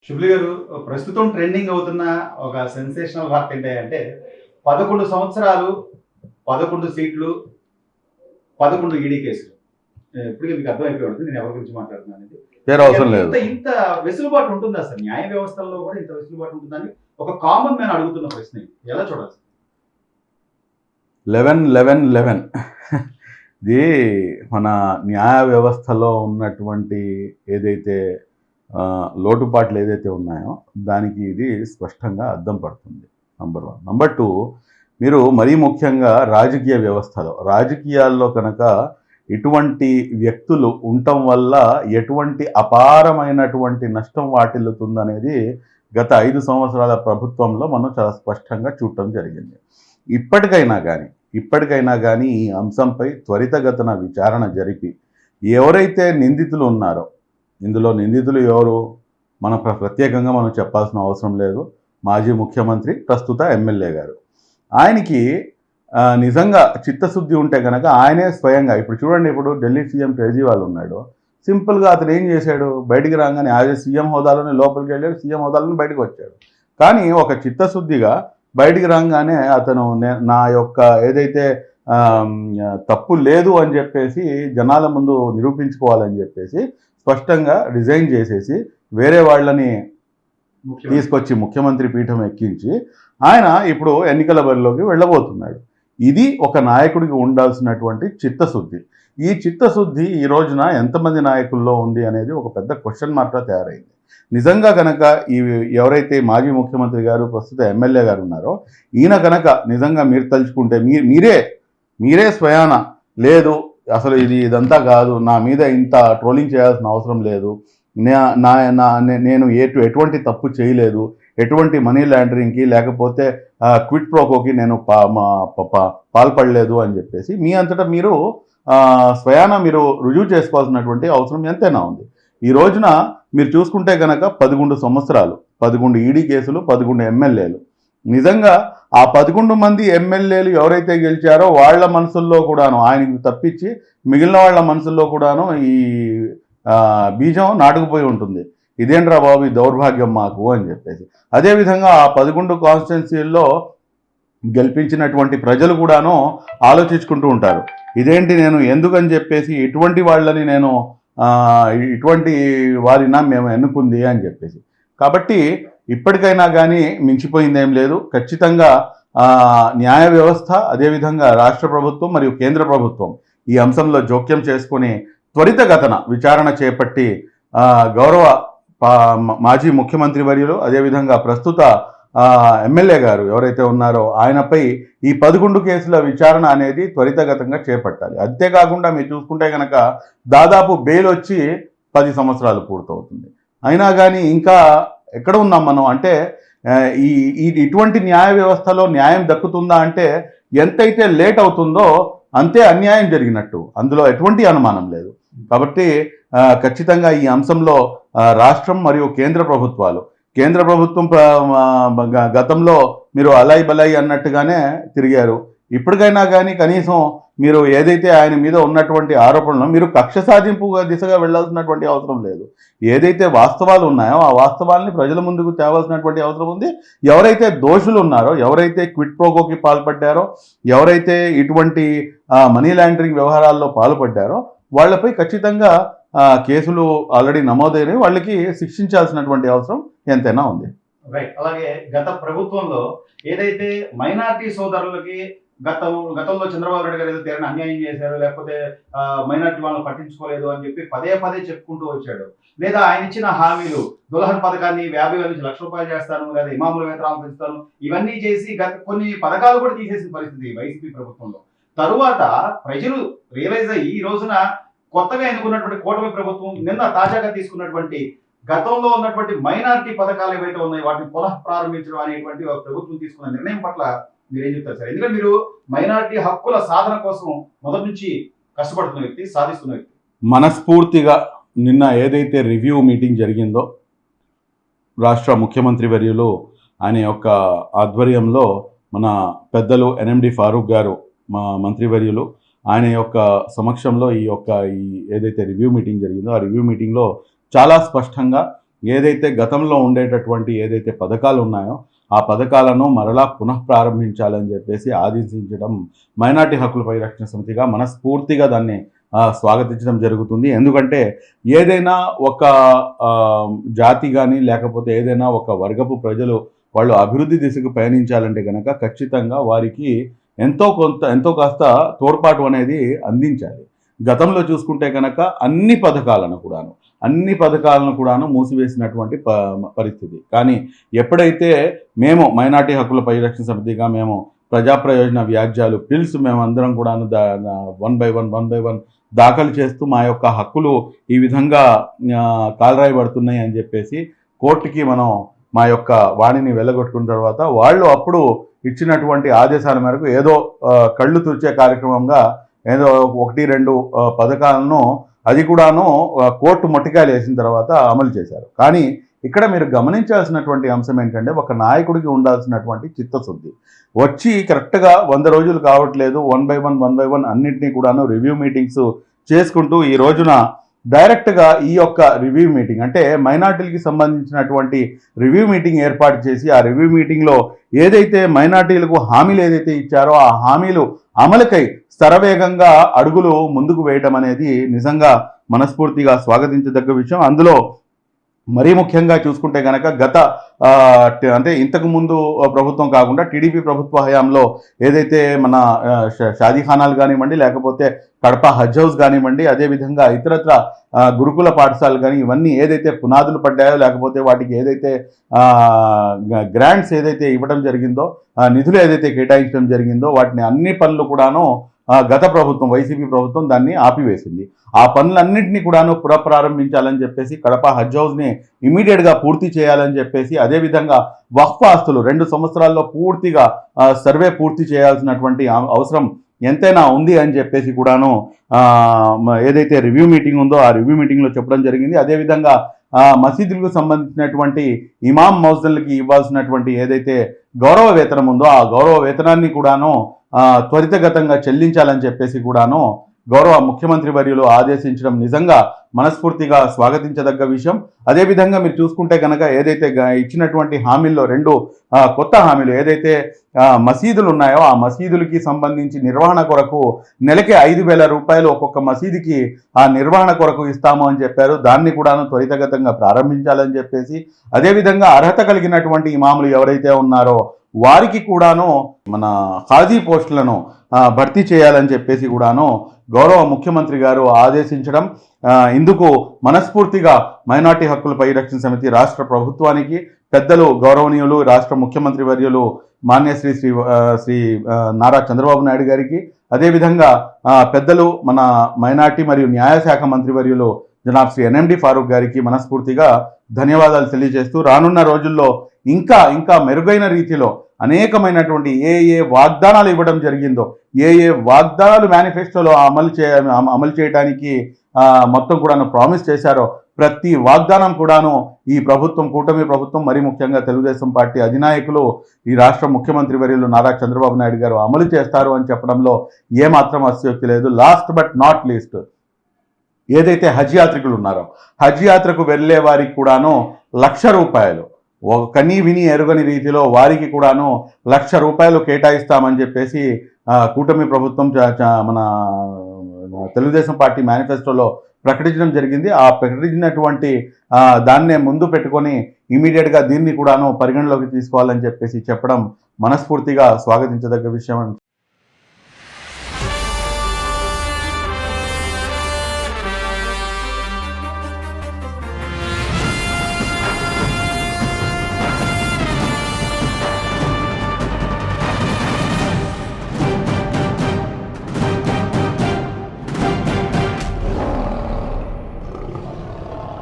శుభ్లి గారు, ప్రస్తుతం ట్రెండింగ్ అవుతున్న ఒక సెన్సేషనల్ వార్త ఏంటంటే 11 సంవత్సరాలు, 11 సీట్లు, 11 ఈడీ కేసులు. ఇప్పటికే మీకు అర్థమైపోయి ఉంటుంది నేను ఎవరి గురించి మాట్లాడుతున్నాననేది. పేరు అవసరం లేదు. ఇంత వెసులుబాటు ఉంటుందా సార్? న్యాయ వ్యవస్థల్లో కూడా ఇంత వెసులుబాటు ఉంటుందని ఒక కామన్ మ్యాన్ అడుగుతున్న ప్రశ్న ఇది. ఎలా చూడాలి? 11 ఇది మన న్యాయ వ్యవస్థలో ఉన్నటువంటి ఏదైతే లోటుపాట్లు ఏదైతే ఉన్నాయో దానికి ఇది స్పష్టంగా అద్దం పడుతుంది. నంబర్ 1. నంబర్ 2, మీరు మరీ ముఖ్యంగా రాజకీయ వ్యవస్థలో రాజకీయాల్లో కనుక ఇటువంటి వ్యక్తులు ఉండటం వల్ల ఎటువంటి అపారమైనటువంటి నష్టం వాటిల్లుతుందనేది గత 5 సంవత్సరాల ప్రభుత్వంలో మనం చాలా స్పష్టంగా చూడటం జరిగింది. ఇప్పటికైనా కానీ ఈ అంశంపై త్వరితగతిన విచారణ జరిపి ఎవరైతే నిందితులు ఉన్నారో, ఇందులో నిందితులు ఎవరు మన ప్రత్యేకంగా మనం చెప్పాల్సిన అవసరం లేదు. మాజీ ముఖ్యమంత్రి, ప్రస్తుత ఎమ్మెల్యే గారు. ఆయనకి నిజంగా చిత్తశుద్ధి ఉంటే కనుక ఆయనే స్వయంగా ఇప్పుడు చూడండి, ఇప్పుడు ఢిల్లీ సీఎం కేజ్రీవాల్ ఉన్నాడు. సింపుల్గా అతను ఏం చేశాడు, బయటికి రాగానే యాజ్ సీఎం హోదాలోనే లోపలికి వెళ్ళాడు, సీఎం హోదాలోనే బయటకు వచ్చాడు. కానీ ఒక చిత్తశుద్ధిగా బయటికి రాగానే అతను నా యొక్క ఏదైతే తప్పు లేదు అని చెప్పేసి జనాల ముందు నిరూపించుకోవాలని చెప్పేసి స్పష్టంగా రిజైన్ చేసేసి వేరే వాళ్ళని తీసుకొచ్చి ముఖ్యమంత్రి పీఠం ఎక్కించి ఆయన ఇప్పుడు ఎన్నికల బరిలోకి వెళ్ళబోతున్నాడు. ఇది ఒక నాయకుడికి ఉండాల్సినటువంటి చిత్తశుద్ధి. ఈ చిత్తశుద్ధి ఈ రోజున ఎంతమంది నాయకుల్లో ఉంది అనేది ఒక పెద్ద క్వశ్చన్ మార్క్గా తయారైంది. నిజంగా కనుక ఎవరైతే మాజీ ముఖ్యమంత్రి గారు, ప్రస్తుత ఎమ్మెల్యే గారు ఉన్నారో, ఈయన కనుక నిజంగా మీరు తలుచుకుంటే మీరే స్వయాన లేదు అసలు ఇదంతా కాదు, నా మీద ఇంత ట్రోలింగ్ చేయాల్సిన అవసరం లేదు, నేను ఎటువంటి తప్పు చేయలేదు, ఎటువంటి మనీ లాండరింగ్కి లేకపోతే క్విట్ ప్రోకోకి నేను పాల్పడలేదు అని చెప్పేసి మీ అంతటా మీరు స్వయాన మీరు రుజువు చేసుకోవాల్సినటువంటి అవసరం ఎంతైనా ఉంది. ఈ రోజున మీరు చూసుకుంటే కనుక 11 సంవత్సరాలు, 11 ఈడీ కేసులు, 11 ఎమ్మెల్యేలు. నిజంగా ఆ 11 మంది ఎమ్మెల్యేలు ఎవరైతే గెలిచారో వాళ్ళ మనసుల్లో కూడాను, ఆయనకి తప్పించి మిగిలిన వాళ్ళ మనసుల్లో కూడాను ఈ బీజం నాటుకుపోయి ఉంటుంది. ఇదేంట్రా బాబు, ఈ దౌర్భాగ్యం మాకు అని చెప్పేసి. అదేవిధంగా ఆ 11 కాన్స్టిట్యున్సీల్లో గెలిపించినటువంటి ప్రజలు కూడాను ఆలోచించుకుంటూ ఉంటారు, ఇదేంటి నేను ఎందుకని చెప్పేసి ఇటువంటి వాళ్ళని నేను ఇటువంటి వారినా మేము ఎన్నుకుంది అని చెప్పేసి. కాబట్టి ఇప్పటికైనా కానీ మించిపోయిందేం లేదు. ఖచ్చితంగా న్యాయ వ్యవస్థ, అదేవిధంగా రాష్ట్ర ప్రభుత్వం మరియు కేంద్ర ప్రభుత్వం ఈ అంశంలో జోక్యం చేసుకొని త్వరితగతిన విచారణ చేపట్టి గౌరవ మాజీ ముఖ్యమంత్రి వర్యులు, అదేవిధంగా ప్రస్తుత ఎమ్మెల్యే గారు ఎవరైతే ఉన్నారో ఆయనపై ఈ 11 కేసుల విచారణ అనేది త్వరితగతంగా చేపట్టాలి. అంతేకాకుండా మీరు చూసుకుంటే కనుక దాదాపు బెయిల్ వచ్చి 10 సంవత్సరాలు పూర్తవుతుంది. అయినా కానీ ఇంకా ఎక్కడ ఉన్నాం మనం అంటే ఇటువంటి న్యాయ వ్యవస్థలో న్యాయం దక్కుతుందా అంటే ఎంతైతే లేట్ అవుతుందో అంతే అన్యాయం జరిగినట్టు, అందులో ఎటువంటి అనుమానం లేదు. కాబట్టి ఖచ్చితంగా ఈ అంశంలో రాష్ట్రం మరియు కేంద్ర ప్రభుత్వం గతంలో మీరు అలాయ్ బలాయి అన్నట్టుగానే తిరిగారు. ఇప్పటికైనా కానీ కనీసం మీరు ఏదైతే ఆయన మీద ఉన్నటువంటి ఆరోపణలు మీరు కక్ష సాధింపు దిశగా వెళ్లాల్సినటువంటి అవసరం లేదు. ఏదైతే వాస్తవాలు ఉన్నాయో ఆ వాస్తవాల్ని ప్రజల ముందుకు తేవాల్సినటువంటి అవసరం ఉంది. ఎవరైతే దోషులు ఉన్నారో, ఎవరైతే క్విట్ ప్రోకోకి పాల్పడ్డారో, ఎవరైతే ఇటువంటి మనీ లాండరింగ్ వ్యవహారాల్లో పాల్పడ్డారో వాళ్ళపై ఖచ్చితంగా కేసులు ఆల్రెడీ నమోదైనవి, వాళ్ళకి శిక్షించాల్సినటువంటి అవసరం ఎంతైనా ఉంది. రైట్. అలాగే గత ప్రభుత్వంలో ఏదైతే మైనారిటీ సోదరులకి గతంలో చంద్రబాబు నాయుడు గారు ఏదో తీరని అన్యాయం చేశారు, లేకపోతే మైనారిటీ వాళ్ళని పట్టించుకోలేదు అని చెప్పి పదే చెప్పుకుంటూ వచ్చాడు. లేదా ఆయన ఇచ్చిన హామీలు, దుల్హన్ పథకాన్ని 50,000 నుంచి ₹1,00,000 చేస్తాను, లేదా ఇమాముల వేతనాలు పెంచుతాను, ఇవన్నీ చేసి కొన్ని పథకాలు కూడా తీసేసిన పరిస్థితి వైసీపీ ప్రభుత్వంలో. తరువాత ప్రజలు రియలైజ్ అయ్యి ఈ రోజున కొత్తగా ఎన్నుకున్నటువంటి కూటమి ప్రభుత్వం నిన్న తాజాగా తీసుకున్నటువంటి గతంలో ఉన్నటువంటి మైనారిటీ పథకాలు ఏవైతే ఉన్నాయో వాటిని పునః ప్రారంభించడం అనేటువంటి ప్రభుత్వం తీసుకున్న నిర్ణయం పట్ల మీరేం చెప్తారు సార్? ఎందుకంటే మీరు మైనారిటీ హక్కుల సాధన కోసం మొదటి నుంచి కష్టపడుతున్న వ్యక్తి, సాధిస్తున్న వ్యక్తి. మనస్ఫూర్తిగా నిన్న ఏదైతే రివ్యూ మీటింగ్ జరిగిందో రాష్ట్ర ముఖ్యమంత్రి వర్యులు ఆయన యొక్క ఆధ్వర్యంలో మన పెద్దలు ఎన్ఎండి ఫారూక్ గారు, మా మంత్రివర్యులు, ఆయన యొక్క సమక్షంలో ఈ ఏదైతే రివ్యూ మీటింగ్ జరిగిందో ఆ రివ్యూ మీటింగ్లో చాలా స్పష్టంగా ఏదైతే గతంలో ఉండేటటువంటి ఏదైతే పథకాలు ఉన్నాయో ఆ పథకాలను మరలా పునఃప్రారంభించాలని చెప్పేసి ఆదేశించడం మైనార్టీ హక్కుల పరిరక్షణ సమితిగా మనస్ఫూర్తిగా దాన్ని స్వాగతించడం జరుగుతుంది. ఎందుకంటే ఏదైనా ఒక జాతి కానీ లేకపోతే ఏదైనా ఒక వర్గపు ప్రజలు వాళ్ళు అభివృద్ధి దిశకు పయనించాలంటే కనుక ఖచ్చితంగా వారికి ఎంతో కాస్త తోడ్పాటు అనేది అందించాలి. గతంలో చూసుకుంటే కనుక అన్ని పథకాలను కూడాను మూసివేసినటువంటి పరిస్థితి. కానీ ఎప్పుడైతే మేము మైనార్టీ హక్కుల పరిరక్షణ సమితిగా మేము ప్రజా ప్రయోజన వ్యాజ్యాలు పిల్స్ మేమందరం కూడాను వన్ బై వన్ దాఖలు చేస్తూ మా యొక్క హక్కులు ఈ విధంగా కాలరాయబడుతున్నాయి అని చెప్పేసి కోర్టుకి మనం మా యొక్క వాణిని వెళ్ళగొట్టుకున్న తర్వాత వాళ్ళు అప్పుడు ఇచ్చినటువంటి ఆదేశాల మేరకు ఏదో కళ్ళు తుడిచే కార్యక్రమంగా ఏదో 1-2 పథకాలను అది కూడాను కోర్టు మొట్టికాయలు వేసిన తర్వాత అమలు చేశారు. కానీ ఇక్కడ మీరు గమనించాల్సినటువంటి అంశం ఏంటంటే ఒక నాయకుడికి ఉండాల్సినటువంటి చిత్తశుద్ధి వచ్చి కరెక్ట్గా 100 రోజులు కావట్లేదు వన్ బై వన్ అన్నింటినీ కూడాను రివ్యూ మీటింగ్స్ చేసుకుంటూ ఈ రోజున డైరెక్ట్గా ఈ యొక్క రివ్యూ మీటింగ్ అంటే మైనార్టీలకి సంబంధించినటువంటి రివ్యూ మీటింగ్ ఏర్పాటు చేసి ఆ రివ్యూ మీటింగ్లో ఏదైతే మైనార్టీలకు హామీలు ఏదైతే ఇచ్చారో ఆ హామీలు అమలుకై శరవేగంగా అడుగులు ముందుకు వేయటం అనేది నిజంగా మనస్ఫూర్తిగా స్వాగతించదగ్గ విషయం. అందులో మరీ ముఖ్యంగా చూసుకుంటే కనుక అంటే ఇంతకుముందు ప్రభుత్వం కాకుండా టీడీపీ ప్రభుత్వ హయాంలో ఏదైతే మన షాదీఖానాలు కానివ్వండి లేకపోతే కడప హజ్ హౌస్ కానివ్వండి అదేవిధంగా ఇతరత్ర గురుకుల పాఠశాలలు కానీ ఇవన్నీ ఏదైతే పునాదులు పడ్డాయో లేకపోతే వాటికి ఏదైతే గ్రాంట్స్ ఏదైతే ఇవ్వడం జరిగిందో నిధులు ఏదైతే కేటాయించడం జరిగిందో వాటిని అన్ని పనులు కూడాను గత ప్రభుత్వం వైసీపీ ప్రభుత్వం దాన్ని ఆపివేసింది. ఆ పనులన్నింటినీ కూడాను పునఃప్రారంభించాలని చెప్పేసి కడప హజ్ హౌస్ని ఇమీడియట్గా పూర్తి చేయాలని చెప్పేసి అదేవిధంగా వక్ఫ్ ఆస్తులు 2 సంవత్సరాల్లో పూర్తిగా సర్వే పూర్తి చేయాల్సినటువంటి అవసరం ఎంతైనా ఉంది అని చెప్పేసి కూడాను ఏదైతే రివ్యూ మీటింగ్ ఉందో ఆ రివ్యూ మీటింగ్లో చెప్పడం జరిగింది. అదేవిధంగా మసీదులకు సంబంధించినటువంటి ఇమాం మౌజన్లకి ఇవ్వాల్సినటువంటి ఏదైతే గౌరవ వేతనం ఉందో ఆ గౌరవ వేతనాన్ని కూడాను త్వరితగతంగా చెల్లించాలని చెప్పేసి కూడాను గౌరవ ముఖ్యమంత్రి వర్యులు ఆదేశించడం నిజంగా మనస్ఫూర్తిగా స్వాగతించదగ్గ విషయం. అదేవిధంగా మీరు చూసుకుంటే కనుక ఏదైతే ఇచ్చినటువంటి హామీల్లో 2 కొత్త హామీలు ఏదైతే మసీదులు ఉన్నాయో ఆ మసీదులకి సంబంధించి నిర్వహణ కొరకు నెలకి 5,000 రూపాయలు ఒక్కొక్క మసీదుకి ఆ నిర్వహణ కొరకు ఇస్తాము అని చెప్పారు. దాన్ని కూడాను త్వరితగతంగా ప్రారంభించాలని చెప్పేసి అదేవిధంగా అర్హత కలిగినటువంటి ఇమాములు ఎవరైతే ఉన్నారో వారికి కూడాను మన హాజీ పోస్టులను భర్తీ చేయాలని చెప్పేసి కూడాను గౌరవ ముఖ్యమంత్రి గారు ఆదేశించడం ఇందుకు మనస్ఫూర్తిగా మైనార్టీ హక్కుల పరిరక్షణ సమితి రాష్ట్ర ప్రభుత్వానికి పెద్దలు గౌరవనీయులు రాష్ట్ర ముఖ్యమంత్రి వర్యులు మాన్యశ్రీ శ్రీ నారా చంద్రబాబు నాయుడు గారికి అదేవిధంగా పెద్దలు మన మైనార్టీ మరియు న్యాయశాఖ మంత్రి వర్యులు జనాబ్ శ్రీ ఎన్ఎండి ఫారూక్ గారికి మనస్ఫూర్తిగా ధన్యవాదాలు తెలియజేస్తూ రానున్న రోజుల్లో ఇంకా మెరుగైన రీతిలో అనేకమైనటువంటి ఏ వాగ్దానాలు ఇవ్వడం జరిగిందో ఏ వాగ్దానాలు మేనిఫెస్టోలో అమలు చేయడానికి మొత్తం కూడాను ప్రామిస్ చేశారో ప్రతి వాగ్దానం కూడాను ఈ ప్రభుత్వం కూటమి ప్రభుత్వం మరి ముఖ్యంగా తెలుగుదేశం పార్టీ అధినాయకులు ఈ రాష్ట్ర ముఖ్యమంత్రి వర్యులు నారా చంద్రబాబు నాయుడు గారు అమలు చేస్తారు అని చెప్పడంలో ఏమాత్రం అతిశయోక్తి లేదు. లాస్ట్ బట్ నాట్ లీస్ట్ ఏదైతే హజ్ యాత్రికులు ఉన్నారో హజ్ యాత్రకు వెళ్ళే వారికి కూడాను ₹1,00,000 కనీ విని ఎరుగని రీతిలో వారికి కూడాను ₹1,00,000 కేటాయిస్తామని చెప్పేసి కూటమి ప్రభుత్వం మన తెలుగుదేశం పార్టీ మేనిఫెస్టోలో ప్రకటించడం జరిగింది. ఆ ప్రకటించినటువంటి దాన్నే ముందు పెట్టుకొని ఇమీడియట్గా దీన్ని కూడాను పరిగణలోకి తీసుకోవాలని చెప్పేసి చెప్పడం మనస్ఫూర్తిగా స్వాగతించదగ్గ విషయం.